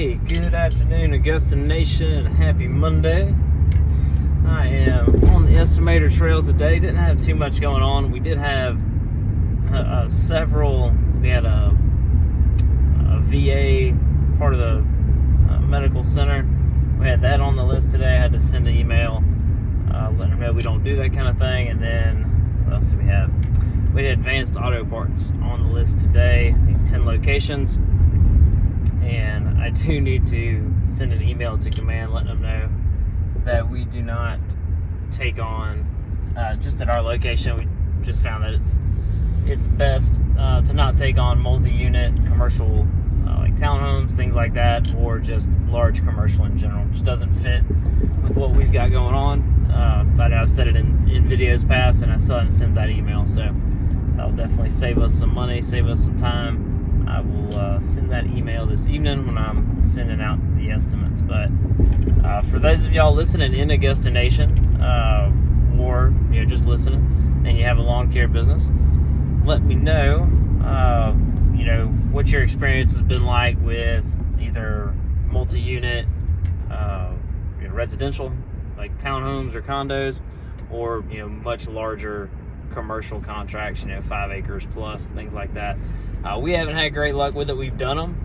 Hey, good afternoon, Augusta Nation. Happy Monday. I am on the Estimator trail today. Didn't have too much going on. We did have we had a VA, part of the medical center. We had that on the list today. I had to send an email, letting them know we don't do that kind of thing. And then, what else did we have? We had Advanced Auto Parts on the list today. I think 10 locations. And I do need to send an email to command letting them know that we do not take on, just at our location, we just found that it's best to not take on multi-unit commercial, like townhomes, things like that, or just large commercial in general. It just doesn't fit with what we've got going on. But I've said it in videos past, and I still haven't sent that email, so that'll definitely save us some money, save us some time. I will send that email this evening when I'm sending out the estimates. But for those of y'all listening in Augusta Nation, or just listening, and you have a lawn care business, let me know, what your experience has been like with either multi-unit, residential, like townhomes or condos, or much larger commercial contracts, 5 acres plus, things like that. We haven't had great luck with it. We've done them.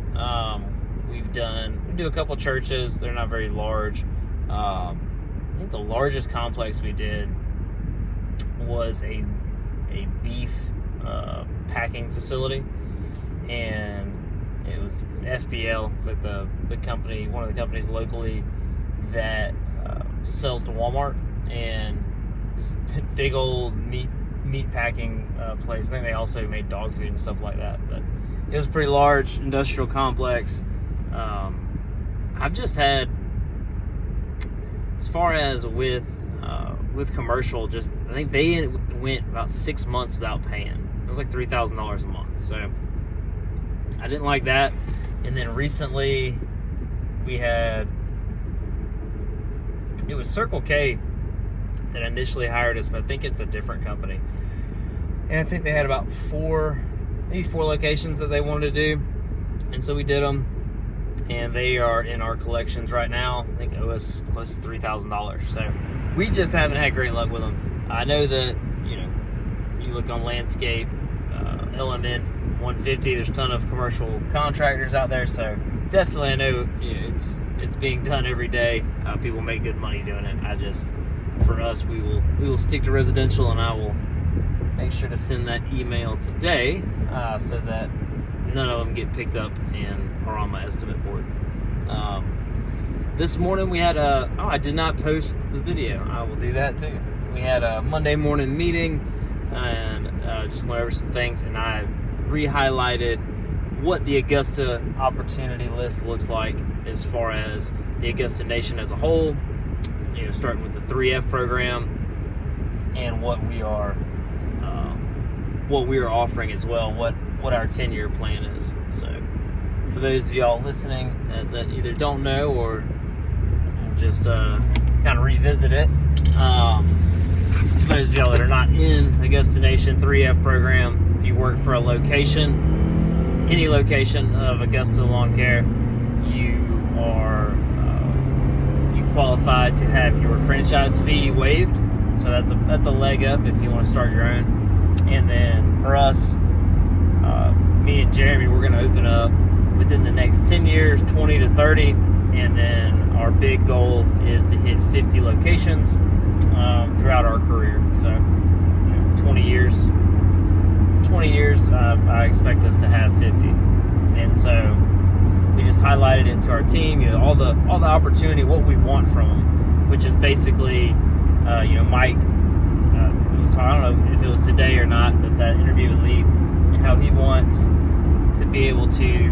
We do a couple churches. They're not very large. I think the largest complex we did was a beef packing facility, and it's FPL. It's like the company, one of the companies locally that sells to Walmart, and this big old meat packing place. I think they also made dog food and stuff like that, but it was a pretty large industrial complex. I've just had, as far as with commercial, just I think they went about 6 months without paying. It was like $3,000 a month, so I didn't like that. And then recently it was Circle K that initially hired us, but I think it's a different company. And I think they had about maybe four locations that they wanted to do. And so we did them, and they are in our collections right now. I think it was close to $3,000. So we just haven't had great luck with them. I know that, you look on Landscape, LMN 150, there's a ton of commercial contractors out there. So definitely I know it's being done every day. People make good money doing it. For us, we will stick to residential, and I will make sure to send that email today, so that none of them get picked up and are on my estimate board. This morning we had I did not post the video. I will do that too. We had a Monday morning meeting, and just went over some things, and I re-highlighted what the Augusta opportunity list looks like as far as the Augusta Nation as a whole. Starting with the 3F program, and what we are offering as well, what our 10-year plan is. So for those of y'all listening that either don't know or just kind of revisit it, for those of y'all that are not in Augusta Nation 3F program, if you work for a location, any location of Augusta Lawn Care, you are qualified to have your franchise fee waived. So that's a leg up if you want to start your own. And then for us, me and Jeremy, we're going to open up within the next 10 years, 20 to 30, and then our big goal is to hit 50 locations throughout our career. So 20 years, I expect us to have 50. And so we just highlighted it to our team, all the opportunity, what we want from them, which is basically, Mike, I don't know if it was today or not, but that interview with Lee, how he wants to be able to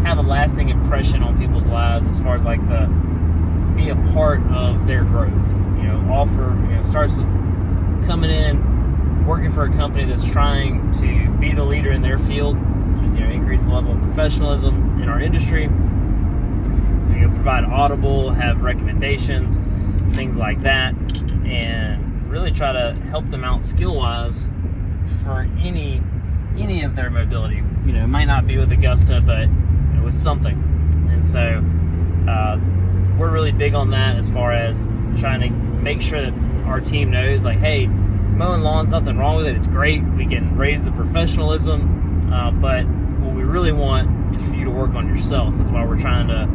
have a lasting impression on people's lives as far as be a part of their growth. Starts with coming in, working for a company that's trying to be the leader in their field, increase the level of professionalism in our industry, provide audible, have recommendations, things like that, and really try to help them out skill-wise for any of their mobility. It might not be with Augusta, but with something. And so we're really big on that as far as trying to make sure that our team knows, like, hey, mowing lawns, nothing wrong with it. It's great. We can raise the professionalism, but what we really want is for you to work on yourself. That's why we're trying to,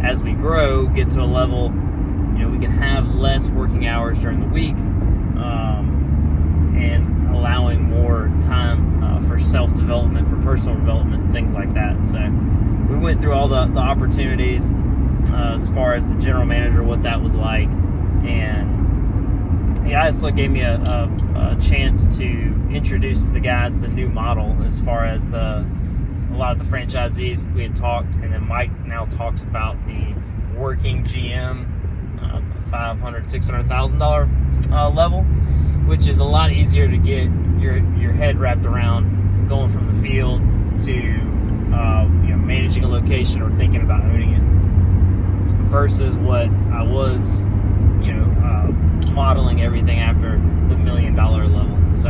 as we grow, get to a level, we can have less working hours during the week, and allowing more time for self-development, for personal development, things like that. So we went through all the opportunities as far as the general manager, what that was like, and yeah, it gave me a chance to introduce to the guys the new model as far as a lot of the franchisees we had talked, and then Mike now talks about the working GM, $500,000, $600,000 level, which is a lot easier to get your head wrapped around, going from the field to managing a location or thinking about owning it, versus what I was modeling everything after the $1 million level. So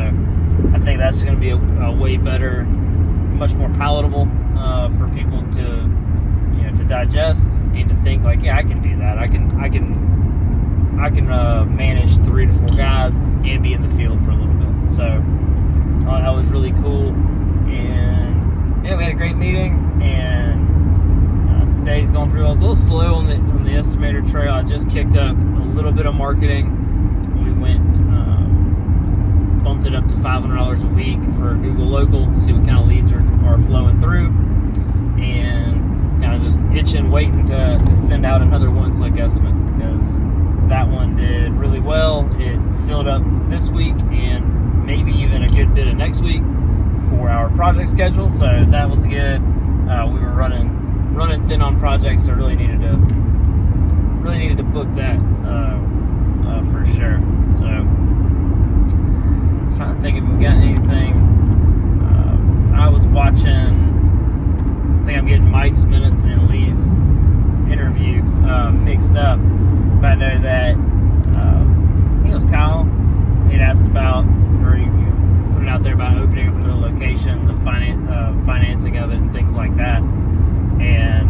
I think that's going to be a way better, much more palatable for people to digest and to think like, yeah, I can do that. I can manage 3 to 4 guys and be in the field for a little bit. So that was really cool, and yeah, we had a great meeting. And today's going pretty well. I was a little slow on the Estimator trail. I just kicked up a little bit of marketing. We went bumped it up to $500 a week for Google Local, see what kind of leads are flowing through, and kind of just itching, waiting to send out another one-click estimate, because that one did really well. It filled up this week and maybe even a good bit of next week for our project schedule, so that was good. We were running thin on projects, so really needed to book that for sure. So trying to think if we got anything. I was watching, I think I'm getting Mike's minutes and Lee's interview mixed up, but I know that I think it was Kyle. He had asked about, or he put it out there about opening up another location, the financing of it and things like that. And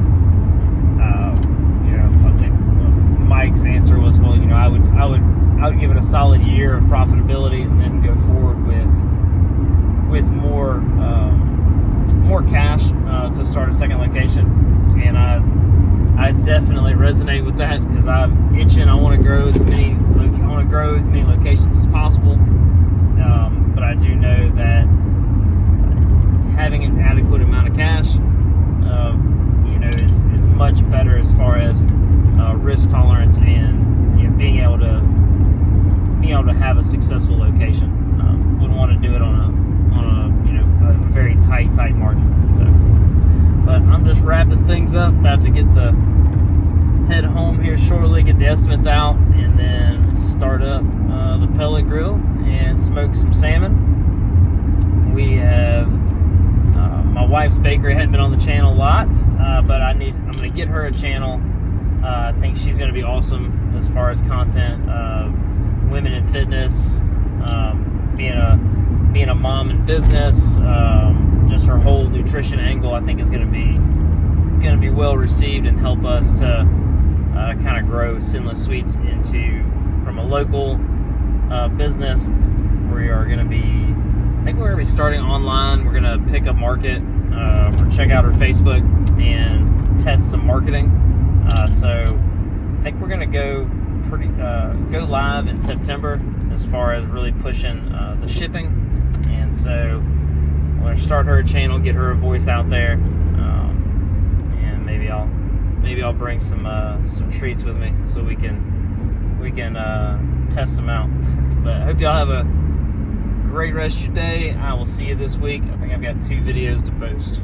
I think Mike's answer was, well, I would give it a solid year of profitability and then go forward with more cash to start a second location. And I definitely resonate with that, because I'm itching. I want to grow as many locations as possible. But I do know that having an adequate amount of cash is much better as far as risk tolerance and being able to have a successful location. Wouldn't want to do it on a very tight margin. So, but I'm just wrapping things up, about to head home here shortly, get the estimates out, and then start up the pellet grill and smoke some salmon. We have my wife's bakery. Hadn't been on the channel a lot, but I'm going to get her a channel. I think she's going to be awesome as far as content, women in fitness, being a mom in business, just her whole nutrition angle. I think is going to be well received and help us to kind of grow Sinless Sweets from a local business. We are going to be, I think we're going to be starting online. We're going to pick up market, or check out our Facebook and test some marketing. So I think we're going to go live in September as far as really pushing the shipping. And so I'm going to start her a channel, get her a voice out there, and maybe I'll bring some treats with me so we can test them out. But I hope y'all have a great rest of your day. I will see you this week. I think I've got 2 videos to post.